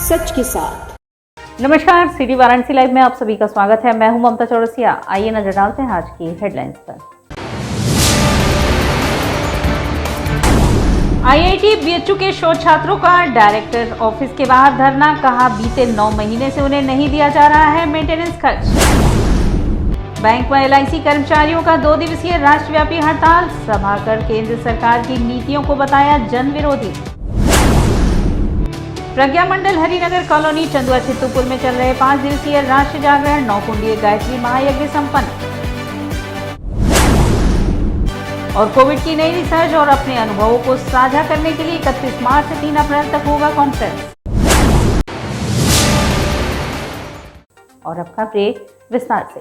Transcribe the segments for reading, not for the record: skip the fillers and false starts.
सच के साथ। नमस्कार, सिटी वाराणसी लाइव में आप सभी का स्वागत है। मैं हूं ममता चौरसिया। आइए नजर डालते हैं आज की हेडलाइंस पर। आईआईटी बीएचयू के शोध छात्रों का डायरेक्टर ऑफिस के बाहर धरना, कहा बीते 9 महीने से उन्हें नहीं दिया जा रहा है मेंटेनेंस खर्च। बैंक में एलआईसी कर्मचारियों का 2 दिवसीय राष्ट्रव्यापी हड़ताल, सभा कर केंद्र सरकार की नीतियों को बताया जन विरोधी। प्रज्ञा मंडल हरिनगर कॉलोनी चंदुआ चित्तूपुर में चल रहे 5 दिवसीय राष्ट्र जागरण, 9 कुंडीय गायत्री महायज्ञ संपन्न। और कोविड की नई रिसर्च और अपने अनुभवों को साझा करने के लिए 31 मार्च से 3 अप्रैल तक होगा कॉन्फ्रेंस। और अब खबरें विस्तार से।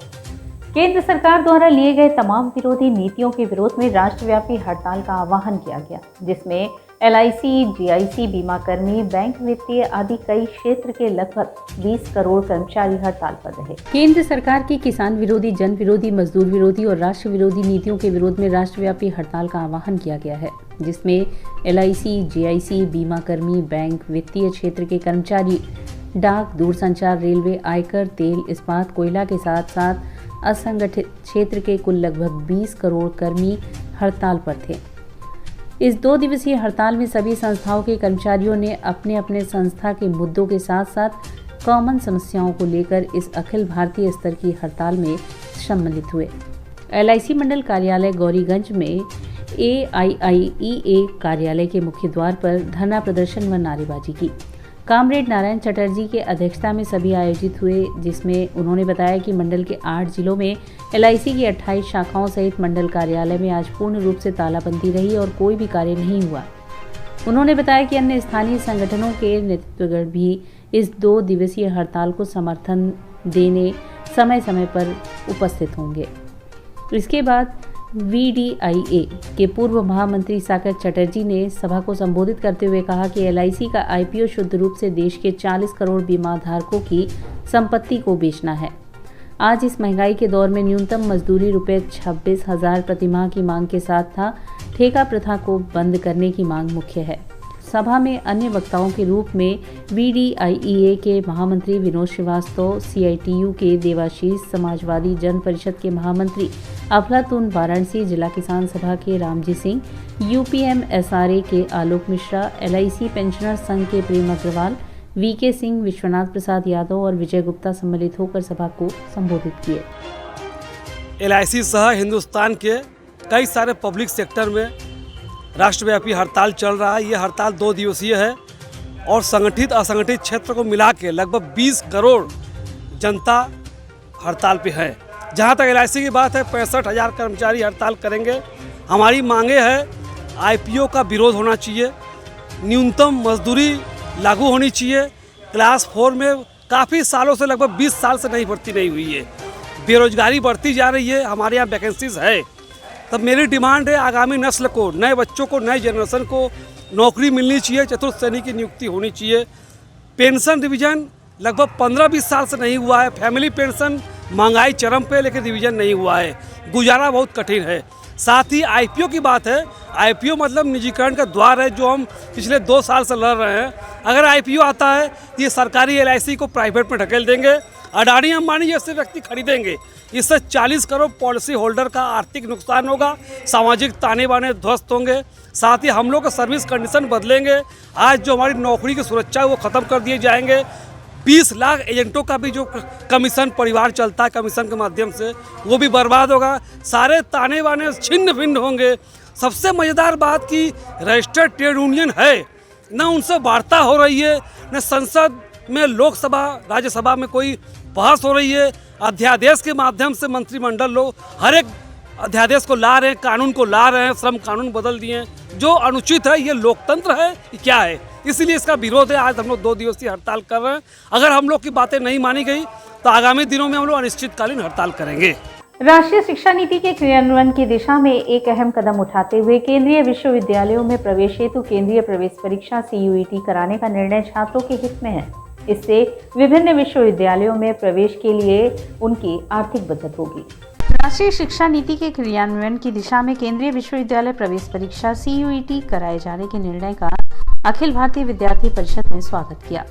केंद्र सरकार द्वारा लिए गए तमाम विरोधी नीतियों के विरोध में राष्ट्रव्यापी हड़ताल का आह्वान किया गया, जिसमें एलआईसी, जीआईसी, बीमा कर्मी, बैंक वित्तीय आदि कई क्षेत्र के लगभग 20 करोड़ कर्मचारी हड़ताल पर रहे। केंद्र सरकार की किसान विरोधी, जन विरोधी, मजदूर विरोधी और राष्ट्र विरोधी नीतियों के विरोध में राष्ट्रव्यापी हड़ताल का आह्वान किया गया है, जिसमें एलआईसी, जीआईसी, बीमा कर्मी, बैंक वित्तीय क्षेत्र के कर्मचारी, डाक, दूरसंचार, रेलवे, आयकर, तेल, इस्पात, कोयला के साथ साथ असंगठित क्षेत्र के कुल लगभग 20 करोड़ कर्मी हड़ताल पर थे। इस 2 दिवसीय हड़ताल में सभी संस्थाओं के कर्मचारियों ने अपने अपने संस्था के मुद्दों के साथ साथ कॉमन समस्याओं को लेकर इस अखिल भारतीय स्तर की हड़ताल में सम्मिलित हुए। एलआईसी मंडल कार्यालय गौरीगंज में AIIEA कार्यालय के मुख्य द्वार पर धरना प्रदर्शन व नारेबाजी की। कामरेड नारायण चटर्जी के अध्यक्षता में सभी आयोजित हुए, जिसमें उन्होंने बताया कि मंडल के 8 जिलों में एलआईसी की 28 शाखाओं सहित मंडल कार्यालय में आज पूर्ण रूप से तालाबंदी रही और कोई भी कार्य नहीं हुआ। उन्होंने बताया कि अन्य स्थानीय संगठनों के नेतृत्वगण भी इस 2 दिवसीय हड़ताल को समर्थन देने समय समय पर उपस्थित होंगे। इसके बाद VDIA के पूर्व महामंत्री सागर चटर्जी ने सभा को संबोधित करते हुए कहा कि एलआईसी का IPO शुद्ध रूप से देश के 40 करोड़ बीमा धारकों की संपत्ति को बेचना है। आज इस महंगाई के दौर में न्यूनतम मजदूरी रुपये 26,000 प्रतिमाह की मांग के साथ था। ठेका प्रथा को बंद करने की मांग मुख्य है। सभा में अन्य वक्ताओं के रूप में VDIA के महामंत्री विनोद श्रीवास्तव, CITU के देवाशीष, समाजवादी जन परिषद के महामंत्री अफलातून वाराणसी, जिला किसान सभा के रामजी सिंह, UPM SRA के आलोक मिश्रा, LIC पेंशनर संघ के प्रेम अग्रवाल, VK सिंह, विश्वनाथ प्रसाद यादव और विजय गुप्ता सम्मिलित होकर सभा को संबोधित किए। LIC सह हिंदुस्तान के कई सारे पब्लिक सेक्टर में राष्ट्रव्यापी हड़ताल चल रहा है। ये हड़ताल 2 दिवसीय है और संगठित असंगठित क्षेत्र को मिला के लगभग 20 करोड़ जनता हड़ताल पे है। जहाँ तक LIC की बात है, 65,000 कर्मचारी हड़ताल करेंगे। हमारी मांगे है IPO का विरोध होना चाहिए, न्यूनतम मजदूरी लागू होनी चाहिए। क्लास 4 में काफ़ी सालों से, लगभग 20 साल से भर्ती नहीं हुई है। बेरोजगारी बढ़ती जा रही है, हमारे यहाँ वैकेंसीज है। तब मेरी डिमांड है आगामी नस्ल को, नए बच्चों को, नए जनरेशन को नौकरी मिलनी चाहिए, चतुर्थ श्रेणी की नियुक्ति होनी चाहिए। पेंशन रिवीजन लगभग 15-20 साल से नहीं हुआ है। फैमिली पेंशन महंगाई चरम पे, लेकिन रिवीजन नहीं हुआ है। गुजारा बहुत कठिन है। साथ ही IPO की बात है। IPO मतलब निजीकरण का द्वार है, जो हम पिछले 2 साल से लड़ रहे हैं। अगर IPO आता है तो ये सरकारी LIC को प्राइवेट में ढकेल देंगे, अडानी अंबानी जैसे व्यक्ति खरीदेंगे। इससे 40 करोड़ पॉलिसी होल्डर का आर्थिक नुकसान होगा, सामाजिक ताने बाने ध्वस्त होंगे। साथ ही हम लोग का सर्विस कंडीशन बदलेंगे। आज जो हमारी नौकरी की सुरक्षा है वो ख़त्म कर दिए जाएंगे। 20 लाख एजेंटों का भी जो कमीशन परिवार चलता है कमीशन के माध्यम से, वो भी बर्बाद होगा। सारे ताने बाने छिन्न भिन्न होंगे। सबसे मज़ेदार बात कि रजिस्टर्ड ट्रेड यूनियन है, न उनसे वार्ता हो रही है, न संसद में, लोकसभा, राज्यसभा में कोई बहस हो रही है। अध्यादेश के माध्यम से मंत्रिमंडल लोग हर एक अध्यादेश को ला रहे हैं, कानून को ला रहे हैं, श्रम कानून बदल दिए हैं, जो अनुचित है। ये लोकतंत्र है क्या है? इसीलिए इसका विरोध है। आज हम लोग 2 दिवसीय हड़ताल कर रहे हैं। अगर हम लोग की बातें नहीं मानी गई तो आगामी दिनों में हम लोग अनिश्चितकालीन हड़ताल करेंगे। राष्ट्रीय शिक्षा नीति के क्रियान्वयन की दिशा में एक अहम कदम उठाते हुए केंद्रीय विश्वविद्यालयों में प्रवेश हेतु केंद्रीय प्रवेश परीक्षा CUET कराने का निर्णय छात्रों के हित में है। इससे विभिन्न विश्वविद्यालयों में प्रवेश के लिए उनकी आर्थिक बचत होगी। राष्ट्रीय शिक्षा नीति के क्रियान्वयन की दिशा में केंद्रीय विश्वविद्यालय प्रवेश परीक्षा CUET कराए जाने के निर्णय का अखिल भारतीय विद्यार्थी परिषद ने स्वागत किया।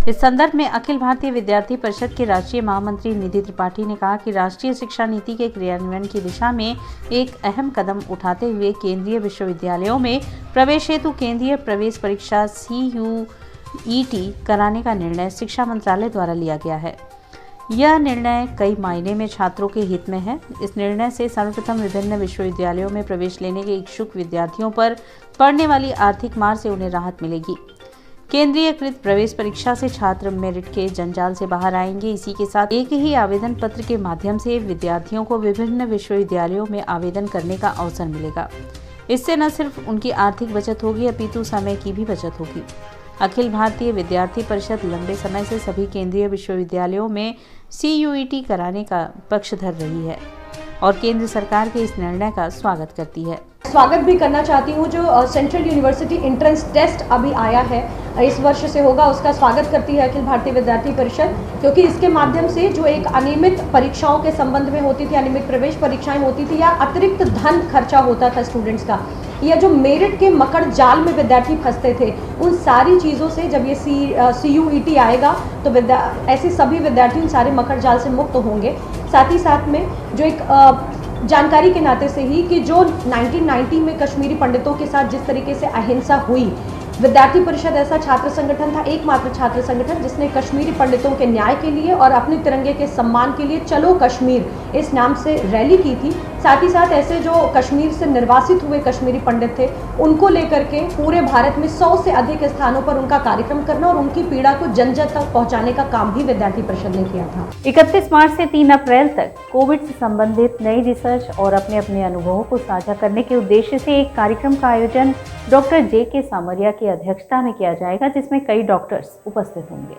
इस संदर्भ में अखिल भारतीय विद्यार्थी परिषद के राष्ट्रीय महामंत्री निधि त्रिपाठी ने कहा कि राष्ट्रीय शिक्षा नीति के क्रियान्वयन की दिशा में एक अहम कदम उठाते हुए केंद्रीय विश्वविद्यालयों में प्रवेश हेतु केंद्रीय प्रवेश परीक्षा CUET कराने का निर्णय शिक्षा मंत्रालय द्वारा लिया गया है। यह निर्णय कई मायने में छात्रों के हित में है। इस निर्णय से सर्वप्रथम विभिन्न विश्वविद्यालयों में प्रवेश लेने के इच्छुक विद्यार्थियों पर पड़ने वाली आर्थिक मार से उन्हें राहत मिलेगी। केंद्रीयकृत प्रवेश परीक्षा से छात्र मेरिट के जंजाल से बाहर आएंगे। इसी के साथ एक ही आवेदन पत्र के माध्यम से विद्यार्थियों को विभिन्न विश्वविद्यालयों में आवेदन करने का अवसर मिलेगा। इससे न सिर्फ उनकी आर्थिक बचत होगी अपितु समय की भी बचत होगी। अखिल भारतीय विद्यार्थी परिषद लंबे समय से सभी केंद्रीय विश्वविद्यालयों में CUET कराने का पक्षधर रही है और केंद्र सरकार के इस निर्णय का स्वागत करती है। स्वागत भी करना चाहती हूँ जो सेंट्रल यूनिवर्सिटी एंट्रेंस टेस्ट अभी आया है, इस वर्ष से होगा, उसका स्वागत करती है अखिल भारतीय विद्यार्थी परिषद, क्योंकि इसके माध्यम से जो एक अनियमित परीक्षाओं के संबंध में होती थी, अनियमित प्रवेश परीक्षाएं होती थी या अतिरिक्त धन खर्चा होता था स्टूडेंट्स का, या जो मेरिट के मकड़ जाल में विद्यार्थी फंसते थे, उन सारी चीज़ों से जब ये CUET आएगा तो ऐसे सभी विद्यार्थी उन सारे मकड़ जाल से मुक्त होंगे। साथ ही साथ में जो एक जानकारी के नाते से ही कि जो 1990 में कश्मीरी पंडितों के साथ जिस तरीके से अहिंसा हुई, विद्यार्थी परिषद ऐसा छात्र संगठन था, एकमात्र छात्र संगठन जिसने कश्मीरी पंडितों के न्याय के लिए और अपने तिरंगे के सम्मान के लिए चलो कश्मीर इस नाम से रैली की थी। साथ ही साथ ऐसे जो कश्मीर से निर्वासित हुए कश्मीरी पंडित थे, उनको लेकर के पूरे भारत में 100 से अधिक स्थानों पर उनका कार्यक्रम करना और उनकी पीड़ा को जन जन तक पहुंचाने का काम भी विद्यार्थी परिषद ने किया था। 31 मार्च से 3 अप्रैल तक कोविड से संबंधित नई रिसर्च और अपने अनुभवों को साझा करने के उद्देश्य से एक कार्यक्रम का आयोजन डॉक्टर JK सामरिया की अध्यक्षता में किया जाएगा, जिसमें कई डॉक्टर्स उपस्थित होंगे।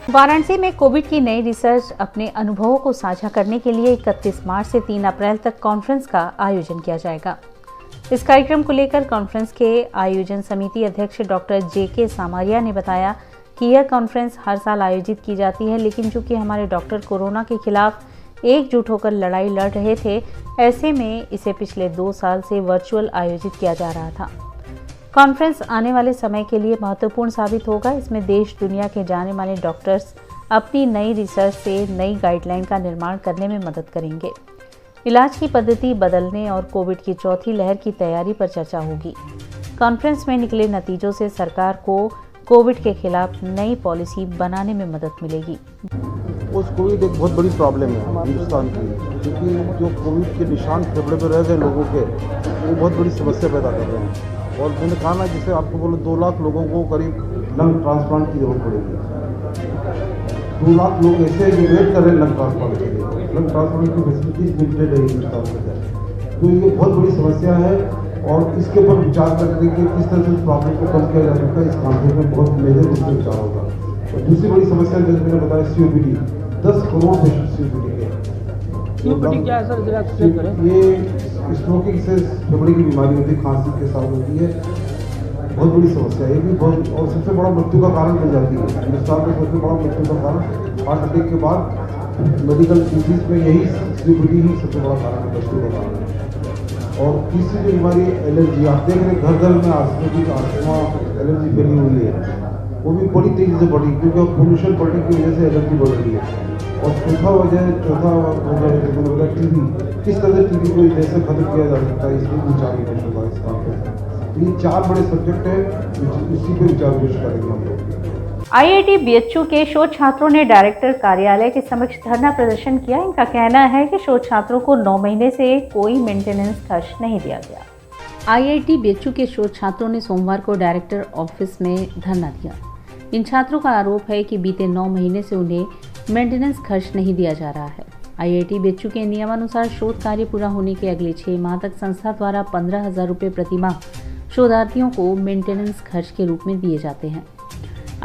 वाराणसी में कोविड की नई रिसर्च अपने अनुभवों को साझा करने के लिए 31 मार्च से 3 अप्रैल तक कॉन्फ्रेंस का आयोजन किया जाएगा। इस कार्यक्रम को लेकर कॉन्फ्रेंस के आयोजन समिति अध्यक्ष डॉक्टर JK सामरिया ने बताया कि यह कॉन्फ्रेंस हर साल आयोजित की जाती है, लेकिन चूंकि हमारे डॉक्टर कोरोना के खिलाफ एकजुट होकर लड़ाई लड़ रहे थे, ऐसे में इसे पिछले 2 साल से वर्चुअल आयोजित किया जा रहा था। कॉन्फ्रेंस आने वाले समय के लिए महत्वपूर्ण साबित होगा। इसमें देश दुनिया के जाने माने डॉक्टर्स अपनी नई रिसर्च से नई गाइडलाइन का निर्माण करने में मदद करेंगे। इलाज की पद्धति बदलने और कोविड की चौथी लहर की तैयारी पर चर्चा होगी। कॉन्फ्रेंस में निकले नतीजों से सरकार को कोविड के खिलाफ नई पॉलिसी बनाने में मदद मिलेगी। कोविड एक बहुत बड़ी प्रॉब्लम है हिंदुस्तान की, क्योंकि जो कोविड के निशान फेफड़े पर रह गए लोगों के, वो बहुत बड़ी समस्या पैदा कर रहे हैं। और मैंने कहा ना, जैसे आपको बोलो 2 लाख लोगों को करीब लंग ट्रांसप्लांट की जरूरत पड़ेगी। 2 लाख लोग ऐसे जो वेट कर रहे हैं लंग ट्रांसप्लांट के लिए। लंग ट्रांसप्लांट की फैसिलिटीज लिमिटेड है हिंदुस्तान में, तो ये बहुत बड़ी समस्या है और इसके ऊपर विचार करके कि किस तरह से इस प्रॉब्लम को कम किया जा सकता है, इस कॉन्फ्रेंस में बहुत मेजर रूप से विचार होगा। और दूसरी बड़ी समस्या जैसे मैंने बताया COPD, 10 करोड़ पेशेंट COPD के। COPD क्या है सर, जरा एक्सप्लेन करें। ये स्मोकिंग से फेफड़े की बीमारी होती है, खांसी के साथ होती है, बहुत बड़ी समस्या है। ये भी बहुत, और सबसे बड़ा मृत्यु का कारण बन जाती है हिंदुस्तान में। सबसे बड़ा मृत्यु का कारण हार्ट अटैक के बाद मेडिकल डिजीज में यही COPD ही सबसे बड़ा कारण है, मृत्यु का कारण है। और तीसरी बीमारी एलर्जी, आप देख रहे घर घर में आस्थमा एलर्जी फैली हुई है, वो भी बड़ी तेज़ी से बढ़ी, क्योंकि पोल्यूशन बढ़ने की वजह से एलर्जी बढ़ रही है। और चौथा वजह TB, किस तरह से TB को जैसे खत्म किया जा सकता है, इसमें विचार विमर्श होगा इस काम पर। ये 4 बड़े सब्जेक्ट हैं, इसी पर विचार विमर्श करेंगे हम लोग। IIT BHU के शोध छात्रों ने डायरेक्टर कार्यालय के समक्ष धरना प्रदर्शन किया। इनका कहना है कि शोध छात्रों को 9 महीने से कोई मेंटेनेंस खर्च नहीं दिया गया। IIT BHU के शोध छात्रों ने सोमवार को डायरेक्टर ऑफिस में धरना दिया। इन छात्रों का आरोप है कि बीते 9 महीने से उन्हें मेंटेनेंस खर्च नहीं दिया जा रहा है। IIT BHU के नियमानुसार शोध कार्य पूरा होने के अगले 6 माह तक संस्था द्वारा 15,000 रुपये प्रतिमाह शोधार्थियों को मेंटेनेंस खर्च के रूप में दिए जाते हैं।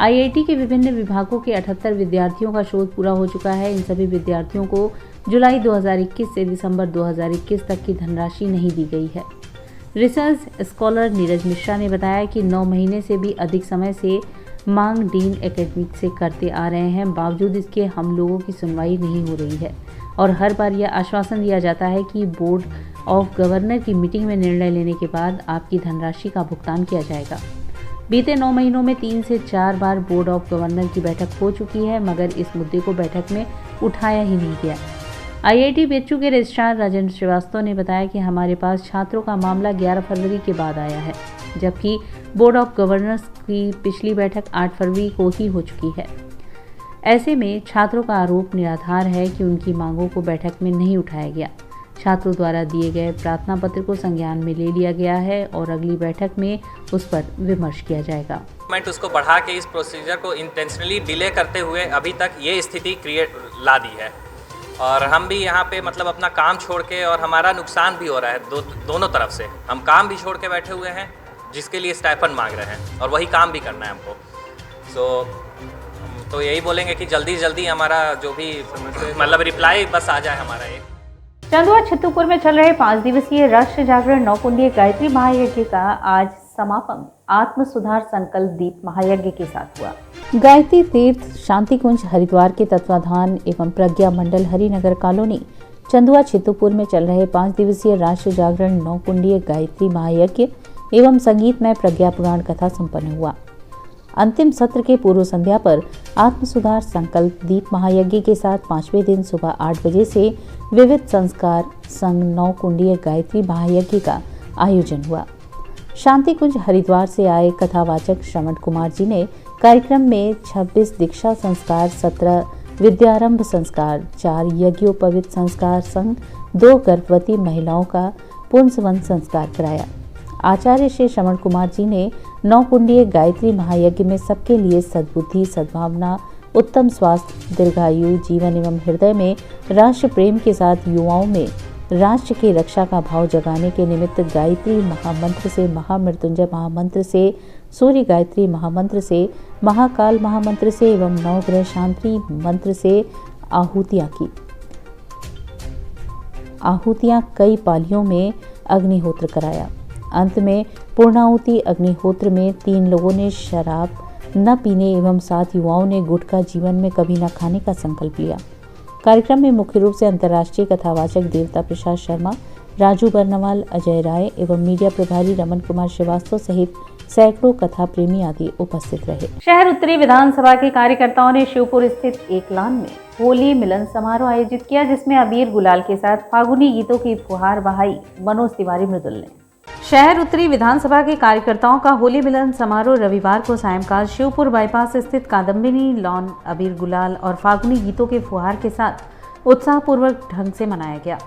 IIT के विभिन्न विभागों के 78 विद्यार्थियों का शोध पूरा हो चुका है। इन सभी विद्यार्थियों को जुलाई 2021 से दिसंबर 2021 तक की धनराशि नहीं दी गई है। रिसर्च स्कॉलर नीरज मिश्रा ने बताया कि 9 महीने से भी अधिक समय से मांग डीन एकेडमिक से करते आ रहे हैं, बावजूद इसके हम लोगों की सुनवाई नहीं हो रही है और हर बार यह आश्वासन दिया जाता है कि बोर्ड ऑफ गवर्नर की मीटिंग में निर्णय लेने के बाद आपकी धनराशि का भुगतान किया जाएगा। बीते 9 महीनों में 3 से 4 बार बोर्ड ऑफ गवर्नर की बैठक हो चुकी है, मगर इस मुद्दे को बैठक में उठाया ही नहीं गया। IIT BHU के रजिस्ट्रार राजेंद्र श्रीवास्तव ने बताया कि हमारे पास छात्रों का मामला 11 फरवरी के बाद आया है, जबकि बोर्ड ऑफ गवर्नर्स की पिछली बैठक 8 फरवरी को ही हो चुकी है। ऐसे में छात्रों का आरोप निराधार है कि उनकी मांगों को बैठक में नहीं उठाया गया। छात्रों द्वारा दिए गए प्रार्थना पत्र को संज्ञान में ले लिया गया है और अगली बैठक में उस पर विमर्श किया जाएगा। गवर्नमेंट उसको बढ़ा के इस प्रोसीजर को इंटेंशनली डिले करते हुए अभी तक ये स्थिति क्रिएट ला दी है, और हम भी यहाँ पे मतलब अपना काम छोड़ के, और हमारा नुकसान भी हो रहा है दोनों तरफ से। हम काम भी छोड़ के बैठे हुए हैं जिसके लिए स्टाइपेंड मांग रहे हैं, और वही काम भी करना है हमको। तो यही बोलेंगे कि जल्दी जल्दी हमारा जो भी मतलब रिप्लाई बस आ जाए हमारा। एक चंदुआ छित्तुपुर में चल रहे 5 दिवसीय राष्ट्र जागरण 9 कुंडीय गायत्री महायज्ञ का आज समापन आत्म सुधार संकल्प दीप महायज्ञ के साथ हुआ। गायत्री तीर्थ शांति कुंज हरिद्वार के तत्वाधान एवं प्रज्ञा मंडल हरिनगर कॉलोनी चंदुआ छित्तुपुर में चल रहे 5 दिवसीय राष्ट्र जागरण 9 कुंडीय गायत्री महायज्ञ एवं संगीतमय प्रज्ञा पुराण कथा संपन्न हुआ। अंतिम सत्र के पूर्व संध्या पर आत्म सुधार संकल्प दीप महायज्ञ के साथ 5वें दिन सुबह 8 बजे से विविध संस्कार संग 9 कुंडीय गायत्री महायज्ञ का आयोजन हुआ। शांति कुंज हरिद्वार से आए कथावाचक श्रवण कुमार जी ने कार्यक्रम में 26 दीक्षा संस्कार, 17 विद्यारंभ संस्कार, 4 यज्ञोपवीत संस्कार संग 2 गर्भवती महिलाओं का पुंसवन संस्कार कराया। आचार्य श्री श्रवण कुमार जी ने 9 कुंडीय गायत्री महायज्ञ में सबके लिए सद्बुद्धि, सद्भावना, उत्तम स्वास्थ्य, दीर्घायु, जीवन एवं हृदय में राष्ट्र प्रेम के साथ युवाओं में राष्ट्र की रक्षा का भाव जगाने के निमित्त गायत्री महामंत्र से, महामृत्युंजय महामंत्र से, सूर्य गायत्री महामंत्र से, महाकाल महामंत्र से एवं नवग्रह शांति मंत्र से आहुतियां कई पालियों में अग्निहोत्र कराया। अंत में पूर्णाहुति अग्निहोत्र में 3 लोगों ने शराब न पीने एवं 7 युवाओं ने गुटखा जीवन में कभी न खाने का संकल्प लिया। कार्यक्रम में मुख्य रूप से अंतर्राष्ट्रीय कथावाचक देवता प्रसाद शर्मा, राजू बर्नवाल, अजय राय एवं मीडिया प्रभारी रमन कुमार श्रीवास्तव सहित सैकड़ों कथा प्रेमी आदि उपस्थित रहे। शहर उत्तरी विधानसभा के कार्यकर्ताओं ने शिवपुर स्थित एकलान में होली मिलन समारोह आयोजित किया, जिसमें अबीर गुलाल के साथ फागुनी गीतों की फुहार बहाई मनोज तिवारी मृदुल ने। शहर उत्तरी विधानसभा के कार्यकर्ताओं का होली मिलन समारोह रविवार को सायंकाल शिवपुर बाईपास स्थित कादम्बिनी लॉन अबीर गुलाल और फागुनी गीतों के फुहार के साथ उत्साहपूर्वक ढंग से मनाया गया।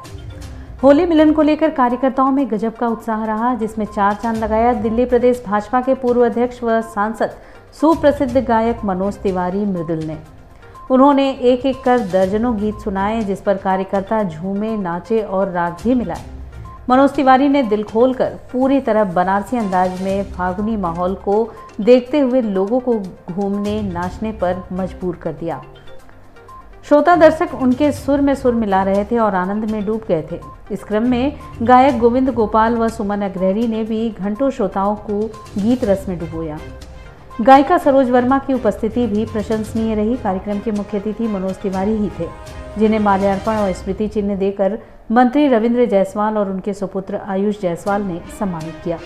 होली मिलन को लेकर कार्यकर्ताओं में गजब का उत्साह रहा, जिसमें 4 चांद लगाया दिल्ली प्रदेश भाजपा के पूर्व अध्यक्ष व सांसद सुप्रसिद्ध गायक मनोज तिवारी मृदुल ने। उन्होंने एक एक कर दर्जनों गीत सुनाए, जिस पर कार्यकर्ता झूमे, नाचे और राग भी मिलाए। मनोज तिवारी ने दिल खोलकर पूरी तरह बनारसी अंदाज में फागुनी माहौल को देखते हुए लोगों को घूमने, नाचने पर मजबूर कर दिया। श्रोता दर्शक उनके सुर में सुर मिला रहे थे और आनंद में डूब गए थे। इस क्रम में गायक गोविंद गोपाल व सुमन अग्रहरी ने भी घंटों श्रोताओं को गीत रस में डुबोया। गायिका सरोज वर्मा की उपस्थिति भी प्रशंसनीय रही। कार्यक्रम के मुख्य अतिथि मनोज तिवारी ही थे, जिन्हें माल्यार्पण और स्मृति चिन्ह देकर मंत्री रविंद्र जायसवाल और उनके सुपुत्र आयुष जायसवाल ने सम्मानित किया।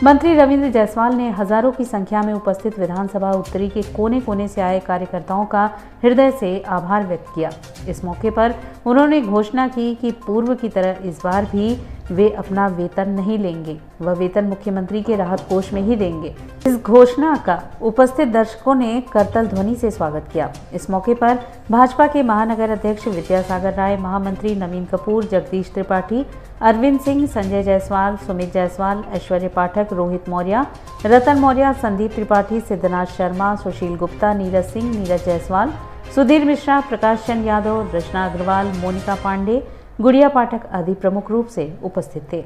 मंत्री रविंद्र जायसवाल ने हजारों की संख्या में उपस्थित विधानसभा उत्तरी के कोने कोने से आए कार्यकर्ताओं का हृदय से आभार व्यक्त किया। इस मौके पर उन्होंने घोषणा की कि पूर्व की तरह इस बार भी वे अपना वेतन नहीं लेंगे, वह वेतन मुख्यमंत्री के राहत कोष में ही देंगे। इस घोषणा का उपस्थित दर्शकों ने करतल ध्वनि से स्वागत किया। इस मौके पर भाजपा के महानगर अध्यक्ष विद्यासागर राय, महामंत्री नवीन कपूर, जगदीश त्रिपाठी, अरविंद सिंह, संजय जायसवाल, सुमित जायसवाल, ऐश्वर्य पाठक, रोहित मौर्य, रतन मौर्य, संदीप त्रिपाठी, सिद्धनाथ शर्मा, सुशील गुप्ता, नीरज सिंह, नीरज जायसवाल, सुधीर मिश्रा, प्रकाश चंद यादव, रचना अग्रवाल, मोनिका पांडे, गुड़िया पाठक आदि प्रमुख रूप से उपस्थित थे।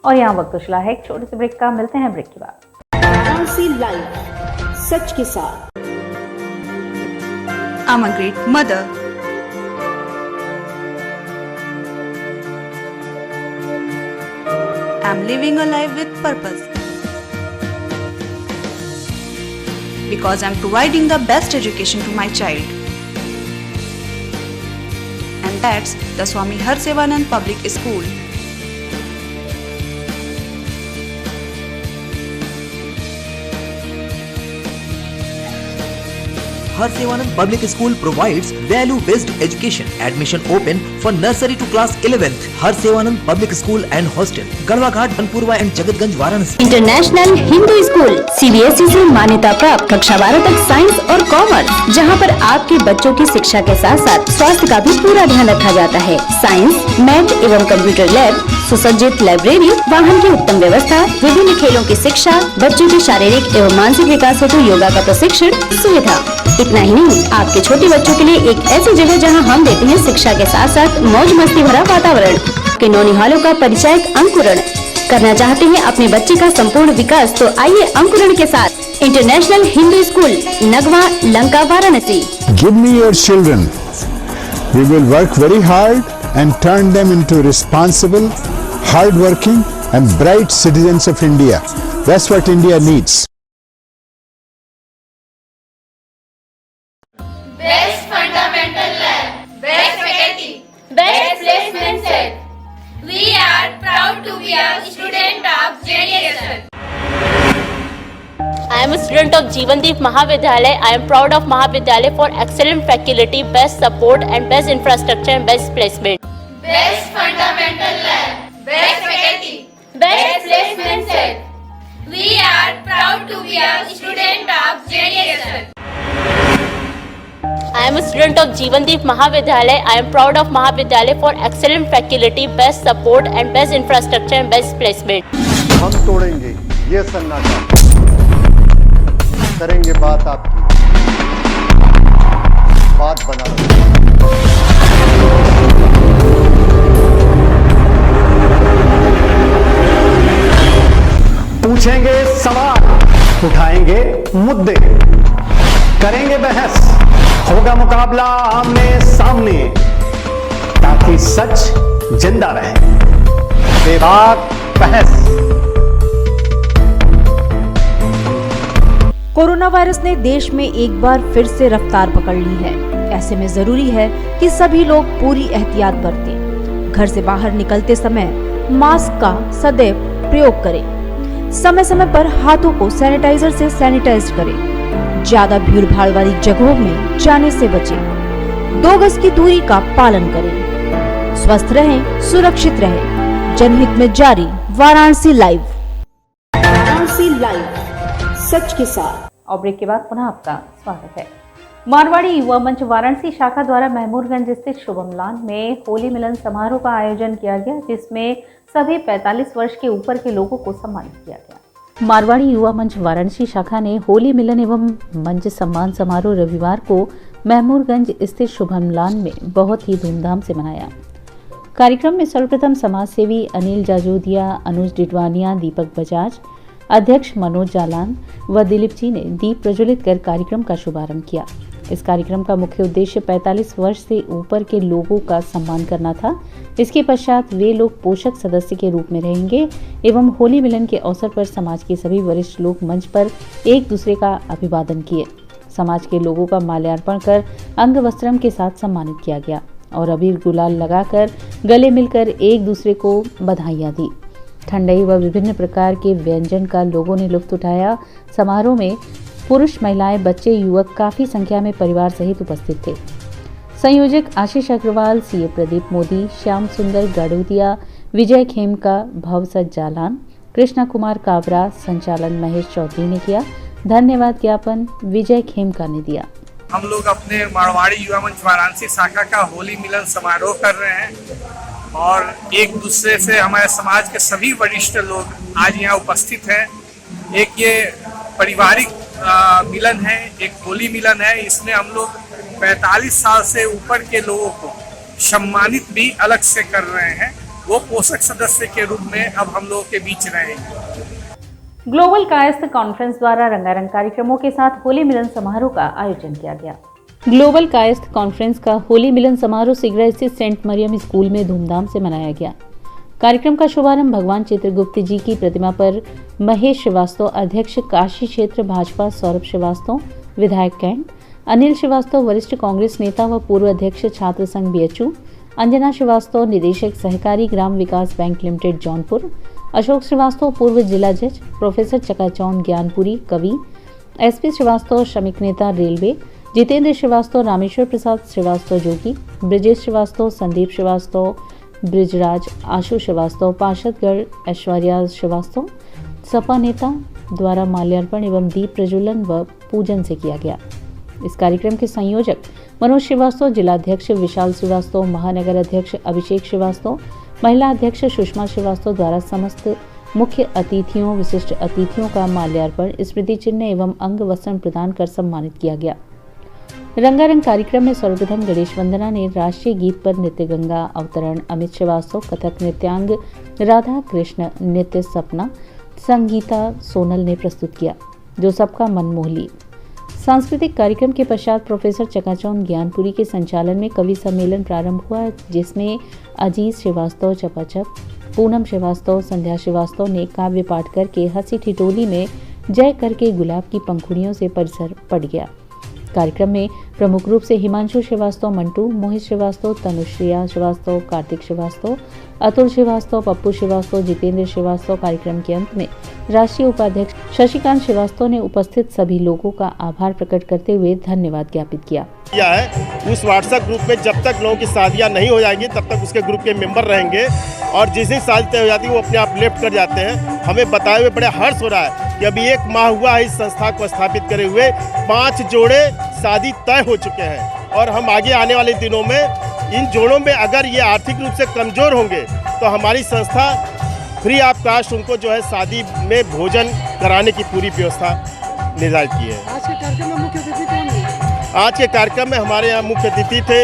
और यहाँ वक्त कुशला है एक छोटे से ब्रेक का। मिलते हैं ब्रेक के बाद। वाराणसी लाइव, सच के साथ। I'm a great mother. I'm living a life with purpose. Because I'm providing the best education to my child. That's the Swami Harsevanand Public School. Harsevanand Public School provides value-based education. Admission open for nursery to class 11th. Harsevanand Public School and Hostel, Garwaghat, Banpurwa and Jagatganj, Varanasi. International Hindu school CBSE से मान्यता प्राप्त कक्षा 12 तक science और commerce, जहां पर आपके बच्चों की शिक्षा के साथ साथ स्वास्थ्य का भी पूरा ध्यान रखा जाता है। साइंस, मैथ एवं कंप्यूटर लैब, सुसज्जित लाइब्रेरी, वाहन की उत्तम व्यवस्था, विभिन्न खेलों की शिक्षा, बच्चों के शारीरिक एवं मानसिक विकास हेतु योगा का प्रशिक्षण सुविधा। इतना ही नहीं, आपके छोटे बच्चों के लिए एक ऐसी जगह जहां हम देते हैं शिक्षा के साथ साथ मौज मस्ती भरा वातावरण। के नौनिहालों का परिचय अंकुरण करना चाहते हैं अपने बच्चे का संपूर्ण विकास, तो आइए अंकुरण के साथ international Hindu school, Nagwa, Lanka, Varanasi. Give me your children. We will work very hard and turn them into responsible, hard-working and bright citizens of India. That's what India needs. Best fundamental lab, best faculty, best placement set. We are proud to be a student of JDSL. I am a student of Jeevandeep Mahavidyalaya. I am proud of Mahavidyalaya for excellent faculty, best support and best infrastructure and best placement. Best fundamental lab, best faculty, best placement set. We are proud to be a student of JDSL. I am a student of Jeevandeep Mahavidyalaya. I am proud of Mahavidyalaya for excellent faculty, best support and best infrastructure and best placement. हम तोड़ेंगे ये सन्नाटा, करेंगे बात आपकी, बात बना पूछेंगे सवाल, उठाएंगे मुद्दे, करेंगे बहस, होगा मुकाबला आमने सामने, ताकि सच जिंदा रहे। बेबाक बहस। कोरोना वायरस ने देश में एक बार फिर से रफ्तार पकड़ ली है। ऐसे में जरूरी है कि सभी लोग पूरी एहतियात बरतें। घर से बाहर निकलते समय मास्क का सदैव प्रयोग करें। समय समय पर हाथों को सैनिटाइजर से सैनिटाइज करें। ज्यादा भीड़ भाड़ वाली जगहों में जाने से बचें। 2 गज की दूरी का पालन करें। स्वस्थ रहें, सुरक्षित रहें। जनहित में जारी वाराणसी लाइव। वाराणसी लाइव, सच के साथ। और ब्रेक के बाद पुनः आपका स्वागत है। मारवाड़ी युवा मंच वाराणसी शाखा द्वारा महमूदगंज स्थित शुभम लान में होली मिलन समारोह का आयोजन किया गया, जिसमें सभी 45 वर्ष के ऊपर के लोगों को सम्मानित किया गया। मारवाड़ी युवा मंच वाराणसी शाखा ने होली मिलन एवं मंच सम्मान समारोह रविवार को महमूदगंज स्थित शुभम लान में बहुत ही धूमधाम से मनाया। कार्यक्रम में सर्वप्रथम समाज सेवी अनिल जाजोदिया, अनुज डिडवानिया, दीपक बजाज, अध्यक्ष मनोज जालान व दिलीप जी ने दीप प्रज्वलित कर कार्यक्रम का शुभारंभ किया। इस कार्यक्रम का मुख्य उद्देश्य 45 वर्ष से ऊपर के लोगों का सम्मान करना था। इसके पश्चात वे लोग पोषक सदस्य के रूप में रहेंगे एवं होली मिलन के अवसर पर समाज के सभी वरिष्ठ लोग मंच पर एक दूसरे का अभिवादन किए। समाज के लोगों का माल्यार्पण कर अंग वस्त्रम के साथ सम्मानित किया गया और अबीर गुलाल लगाकर गले मिलकर एक दूसरे को बधाइयाँ दी। ठंडई व विभिन्न प्रकार के व्यंजन का लोगों ने लुत्फ उठाया। समारोह में पुरुष, महिलाएं, बच्चे, युवक काफी संख्या में परिवार सहित उपस्थित थे। संयोजक आशीष अग्रवाल, सीए प्रदीप मोदी, श्याम सुंदर गाड़ोदिया, विजय खेमका, भवसत जालान, कृष्णा कुमार काबरा, संचालन महेश चौधरी ने किया। धन्यवाद ज्ञापन विजय खेमका ने दिया। हम लोग अपने मारवाड़ी युवा मंच वाराणसी शाखा का होली मिलन समारोह कर रहे हैं और एक दूसरे से हमारे समाज के सभी वरिष्ठ लोग आज यहाँ उपस्थित हैं। एक ये पारिवारिक मिलन है, एक होली मिलन है। इसमें हम लोग 45 साल से ऊपर के लोगों को सम्मानित भी अलग से कर रहे हैं। वो पोषक सदस्य के रूप में अब हम लोगों के बीच रहेंगे। ग्लोबल कायस्थ कॉन्फ्रेंस द्वारा रंगारंग कार्यक्रमों के साथ होली मिलन समारोह का आयोजन किया गया। ग्लोबल कायस्थ कॉन्फ्रेंस का होली मिलन समारोह सिगरा स्थित सेंट मरियम स्कूल में धूमधाम से मनाया गया। कार्यक्रम का शुभारंभ भगवान चित्रगुप्त जी की प्रतिमा पर महेश श्रीवास्तव, अध्यक्ष काशी क्षेत्र भाजपा सौरभ श्रीवास्तव, विधायक कैंट, अनिल श्रीवास्तव वरिष्ठ कांग्रेस नेता व पूर्व अध्यक्ष छात्र संघ बीएचयू, अंजना श्रीवास्तव निदेशक सहकारी ग्राम विकास बैंक लिमिटेड जौनपुर, अशोक श्रीवास्तव पूर्व जिला जज, प्रोफेसर चकाचौंध ज्ञानपुरी कवि, एसपी श्रीवास्तव श्रमिक नेता रेलवे, जितेंद्र श्रीवास्तव रामेश्वर प्रसाद श्रीवास्तव जोगी, ब्रिजेश श्रीवास्तव संदीप श्रीवास्तव ब्रिजराज, आशु श्रीवास्तव पार्षदगढ़, ऐश्वर्या श्रीवास्तव सपा नेता द्वारा माल्यार्पण एवं दीप प्रज्वलन व पूजन से किया गया। इस कार्यक्रम के संयोजक मनोज श्रीवास्तव, जिलाध्यक्ष विशाल श्रीवास्तव, महानगर अध्यक्ष अभिषेक श्रीवास्तव, महिला अध्यक्ष सुषमा श्रीवास्तव द्वारा समस्त मुख्य अतिथियों विशिष्ट अतिथियों का माल्यार्पण, स्मृति चिन्ह एवं अंग वस्त्र प्रदान कर सम्मानित किया गया। रंगारंग कार्यक्रम में सर्वप्रथम गणेश वंदना ने राष्ट्रीय गीत पर नृत्य गंगा अवतरण, अमित श्रीवास्तव कथक नृत्यांग, राधा कृष्ण नृत्य सपना, संगीता सोनल ने प्रस्तुत किया जो सबका मन मोह ली। सांस्कृतिक कार्यक्रम के पश्चात प्रोफेसर चकाचौंध ज्ञानपुरी के संचालन में कवि सम्मेलन प्रारंभ हुआ, जिसमें अजीत श्रीवास्तव चपाचप, पूनम श्रीवास्तव, संध्या श्रीवास्तव ने काव्य पाठ करके हंसी ठिठोली में जय करके गुलाब की पंखुड़ियों से परिसर पट गया। कार्यक्रम में प्रमुख रूप से हिमांशु श्रीवास्तव मंटू, मोहित श्रीवास्तव, तनुश्रिया श्रीवास्तव, कार्तिक श्रीवास्तव, अतुल श्रीवास्तव, पप्पू श्रीवास्तव, जितेंद्र श्रीवास्तव। कार्यक्रम के अंत में राष्ट्रीय उपाध्यक्ष शशिकांत श्रीवास्तव ने उपस्थित सभी लोगों का आभार प्रकट करते हुए धन्यवाद ज्ञापित किया है। उस व्हाट्सएप ग्रुप में जब तक लोगों की शादियां नहीं हो जाएगी तब तक उसके ग्रुप के मेंबर रहेंगे और जिस दिन शादी तय हो जाती है वो अपने आप लेफ्ट कर जाते हैं। हमें बताए हुए बड़े हर्ष हो रहा है कि अभी 1 माह हुआ है इस संस्था को स्थापित करे हुए, 5 जोड़े शादी तय हो चुके हैं और हम आगे आने वाले दिनों में इन जोड़ों में अगर ये आर्थिक रूप से कमज़ोर होंगे तो हमारी संस्था फ्री ऑफ कास्ट उनको जो है शादी में भोजन कराने की पूरी व्यवस्था निर्धारित की है। आज के कार्यक्रम में मुख्य अतिथि कौन है? आज के कार्यक्रम में हमारे यहाँ मुख्य अतिथि थे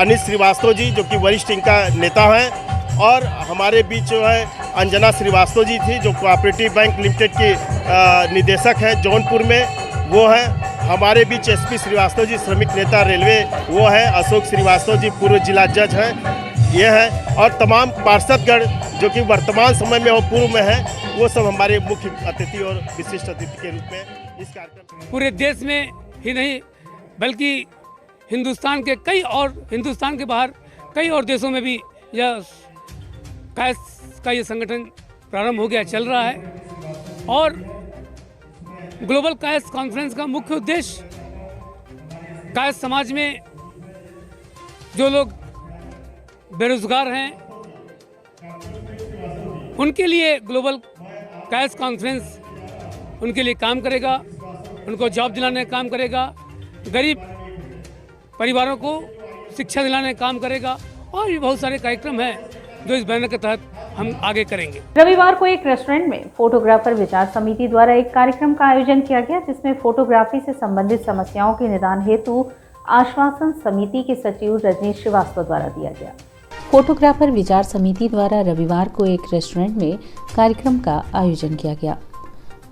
अनिल श्रीवास्तव जी जो कि वरिष्ठ इनका नेता हैं और हमारे बीच जो है अंजना श्रीवास्तव जी थी जो कोऑपरेटिव बैंक लिमिटेड की निदेशक है जौनपुर में, वो है। हमारे बीच एसपी श्रीवास्तव जी श्रमिक नेता रेलवे वो है, अशोक श्रीवास्तव जी पूर्व जिला जज हैं ये है और तमाम पार्षदगढ़ जो कि वर्तमान समय में और पूर्व में है वो सब हमारे मुख्य अतिथि और विशिष्ट अतिथि के रूप में इस कार्यक्रम पूरे देश में ही नहीं बल्कि हिंदुस्तान के बाहर कई और देशों में भी यह कायस का ये संगठन प्रारंभ हो गया, चल रहा है। और ग्लोबल कायस कॉन्फ्रेंस का मुख्य उद्देश्य कायस समाज में जो लोग बेरोजगार हैं उनके लिए ग्लोबल कायस कॉन्फ्रेंस उनके लिए काम करेगा, उनको जॉब दिलाने का काम करेगा, गरीब परिवारों को शिक्षा दिलाने का काम करेगा और भी बहुत सारे कार्यक्रम हैं जो इस बैनर के तहत हम आगे करेंगे। रविवार को एक रेस्टोरेंट में फोटोग्राफर विचार समिति द्वारा एक कार्यक्रम का आयोजन किया गया जिसमें फोटोग्राफी से संबंधित समस्याओं के निदान हेतु आश्वासन समिति के सचिव रजनीश श्रीवास्तव द्वारा दिया गया। फोटोग्राफर विचार समिति द्वारा रविवार को एक रेस्टोरेंट में कार्यक्रम का आयोजन किया गया।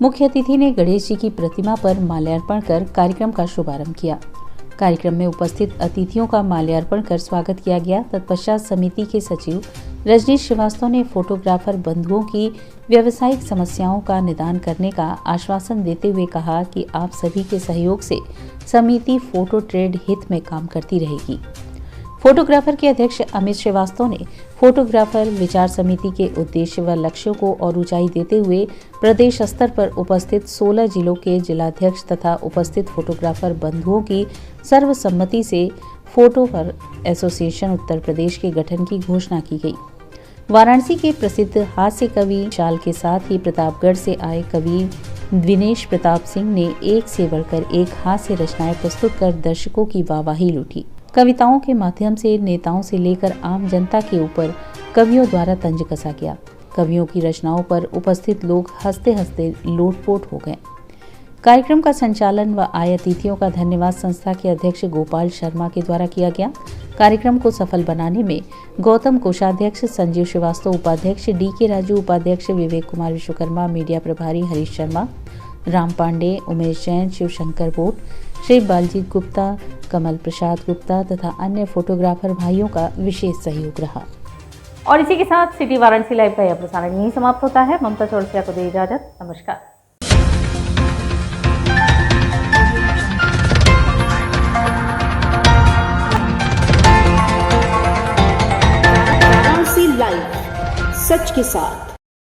मुख्य अतिथि ने गणेश जी की प्रतिमा पर माल्यार्पण कर कार्यक्रम का शुभारंभ किया। कार्यक्रम में उपस्थित अतिथियों का माल्यार्पण कर स्वागत किया गया। तत्पश्चात समिति के सचिव रजनीश श्रीवास्तव ने फोटोग्राफर बंधुओं की व्यावसायिक समस्याओं का निदान करने का आश्वासन देते हुए कहा कि आप सभी के सहयोग से समिति फोटो ट्रेड हित में काम करती रहेगी। फोटोग्राफर के अध्यक्ष अमित श्रीवास्तव ने फोटोग्राफर विचार समिति के उद्देश्य व लक्ष्यों को और ऊंचाई देते हुए प्रदेश स्तर पर उपस्थित 16 जिलों के जिलाध्यक्ष तथा उपस्थित फोटोग्राफर बंधुओं की सर्वसम्मति से फोटोग्राफर एसोसिएशन उत्तर प्रदेश के गठन की घोषणा की गई। वाराणसी के प्रसिद्ध हास्य कवि शाल के साथ ही प्रतापगढ़ से आए कवि दिनेश प्रताप सिंह ने एक से बढ़कर एक हास्य रचनाएं प्रस्तुत कर दर्शकों की वाहवाही लूटी। कविताओं के माध्यम से नेताओं से लेकर आम जनता के ऊपर कवियों द्वारा तंज कसा गया। कवियों की रचनाओं पर उपस्थित लोग हंसते हंसते लोटपोट हो गए। कार्यक्रम का संचालन व आए अतिथियों का धन्यवाद संस्था के अध्यक्ष गोपाल शर्मा के द्वारा किया गया। कार्यक्रम को सफल बनाने में गौतम कोषाध्यक्ष, संजीव श्रीवास्तव उपाध्यक्ष, डी.के. राजू उपाध्यक्ष, विवेक कुमार विश्वकर्मा मीडिया प्रभारी, हरीश शर्मा, राम पांडे, उमेश जैन, शिवशंकर बोट, श्री बालजीत गुप्ता, कमल प्रसाद गुप्ता तथा अन्य फोटोग्राफर भाइयों का विशेष सहयोग रहा। और इसी के साथ सिटी वाराणसी लाइव का यह प्रसारण यहीं समाप्त होता है। ममता चौरसिया को दे इजाजत। नमस्कार। सच के साथ।